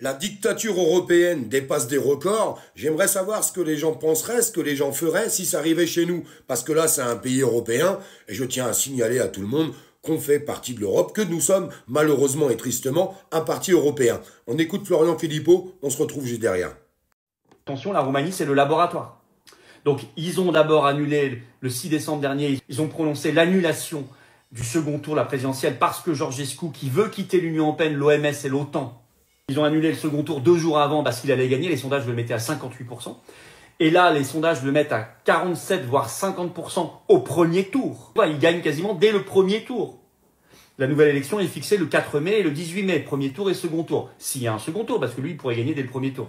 La dictature européenne dépasse des records. J'aimerais savoir ce que les gens penseraient, ce que les gens feraient si ça arrivait chez nous. Parce que là, c'est un pays européen, et je tiens à signaler à tout le monde qu'on fait partie de l'Europe, que nous sommes, malheureusement et tristement, un parti européen. On écoute Florian Philippot, on se retrouve juste derrière. Attention, la Roumanie, c'est le laboratoire. Donc, ils ont d'abord annulé, le 6 décembre dernier, ils ont prononcé l'annulation du second tour de la présidentielle parce que Georgescu, qui veut quitter l'Union européenne, l'OMS et l'OTAN, ils ont annulé le second tour 2 jours avant parce qu'il allait gagner. Les sondages le mettaient à 58%. Et là, les sondages le mettent à 47, voire 50% au premier tour. Il gagne quasiment dès le premier tour. La nouvelle élection est fixée le 4 mai et le 18 mai, premier tour et second tour. S'il y a un second tour, parce que lui, il pourrait gagner dès le premier tour.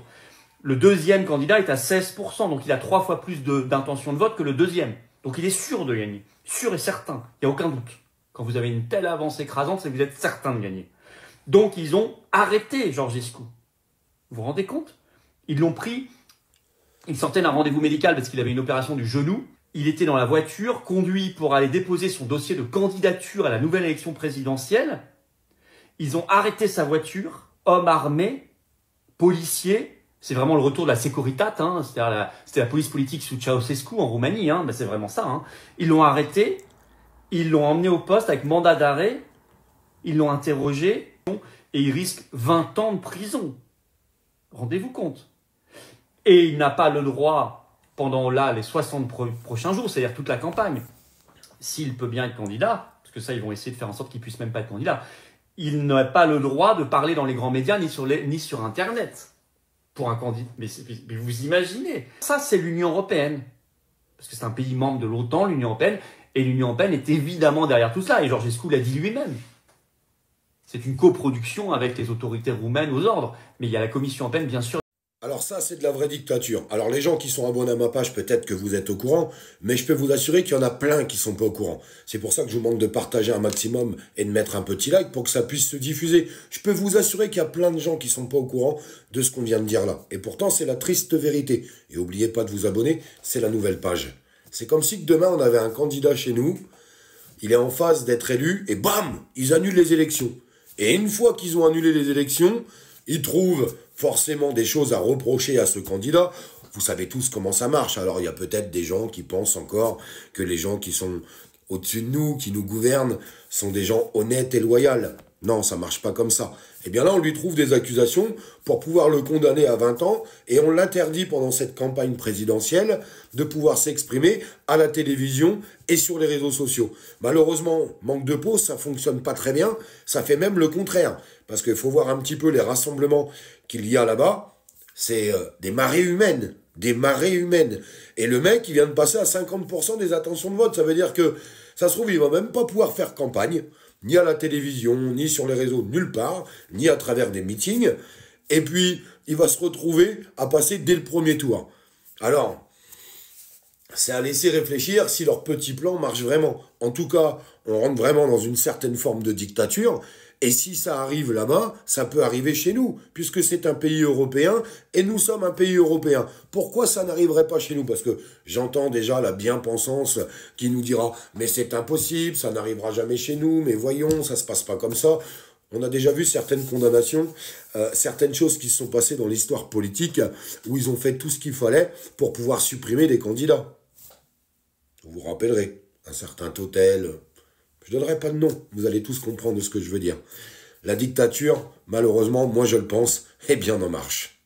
Le deuxième candidat est à 16%, donc il a 3 fois plus d'intention de vote que le deuxième. Donc il est sûr de gagner, sûr et certain, il n'y a aucun doute. Quand vous avez une telle avance écrasante, c'est que vous êtes certain de gagner. Donc ils ont arrêté Georgescu. Vous vous rendez compte? Ils l'ont pris, il sortait d'un rendez-vous médical parce qu'il avait une opération du genou. Il était dans la voiture, conduit pour aller déposer son dossier de candidature à la nouvelle élection présidentielle. Ils ont arrêté sa voiture, homme armé, policier. C'est vraiment le retour de la Securitate, hein. C'était la police politique sous Ceausescu en Roumanie, hein. Ben, c'est vraiment ça, hein. Ils l'ont arrêté, ils l'ont emmené au poste avec mandat d'arrêt, ils l'ont interrogé et il risque 20 ans de prison. Rendez-vous compte. Et il n'a pas le droit, pendant là les 60 prochains jours, c'est-à-dire toute la campagne, s'il peut bien être candidat, parce que ça ils vont essayer de faire en sorte qu'il puisse même pas être candidat, il n'a pas le droit de parler dans les grands médias ni sur Internet. Pour un candidat. Mais vous imaginez, ça c'est l'Union européenne. Parce que c'est un pays membre de l'OTAN, l'Union européenne, et l'Union européenne est évidemment derrière tout cela, et Georgescu l'a dit lui-même. C'est une coproduction avec les autorités roumaines aux ordres, mais il y a la Commission européenne, bien sûr. Alors ça, c'est de la vraie dictature. Alors les gens qui sont abonnés à ma page, peut-être que vous êtes au courant, mais je peux vous assurer qu'il y en a plein qui sont pas au courant. C'est pour ça que je vous demande de partager un maximum et de mettre un petit like pour que ça puisse se diffuser. Je peux vous assurer qu'il y a plein de gens qui sont pas au courant de ce qu'on vient de dire là. Et pourtant, c'est la triste vérité. Et n'oubliez pas de vous abonner, c'est la nouvelle page. C'est comme si que demain, on avait un candidat chez nous, il est en phase d'être élu, et bam, ils annulent les élections. Et une fois qu'ils ont annulé les élections, ils trouvent forcément des choses à reprocher à ce candidat. Vous savez tous comment ça marche. Alors il y a peut-être des gens qui pensent encore que les gens qui sont au-dessus de nous, qui nous gouvernent, sont des gens honnêtes et loyaux. Non, ça marche pas comme ça. Eh bien là, on lui trouve des accusations pour pouvoir le condamner à 20 ans et on l'interdit pendant cette campagne présidentielle de pouvoir s'exprimer à la télévision et sur les réseaux sociaux. Malheureusement, manque de peau, ça fonctionne pas très bien. Ça fait même le contraire. Parce qu'il faut voir un petit peu les rassemblements qu'il y a là-bas. C'est des marées humaines. Des marées humaines. Et le mec, il vient de passer à 50% des intentions de vote. Ça veut dire que, ça se trouve, il va même pas pouvoir faire campagne, ni à la télévision, ni sur les réseaux, nulle part, ni à travers des meetings. Et puis, il va se retrouver à passer dès le premier tour. Alors, c'est à laisser réfléchir si leur petit plan marche vraiment. En tout cas, on rentre vraiment dans une certaine forme de dictature. Et si ça arrive là-bas, ça peut arriver chez nous, puisque c'est un pays européen, et nous sommes un pays européen. Pourquoi ça n'arriverait pas chez nous? Parce que j'entends déjà la bien-pensance qui nous dira « Mais c'est impossible, ça n'arrivera jamais chez nous, mais voyons, ça se passe pas comme ça ». On a déjà vu certaines condamnations, certaines choses qui se sont passées dans l'histoire politique, où ils ont fait tout ce qu'il fallait pour pouvoir supprimer des candidats. Vous vous rappellerez, un certain Totel... Je ne donnerai pas de nom, vous allez tous comprendre ce que je veux dire. La dictature, malheureusement, moi je le pense, est bien en marche.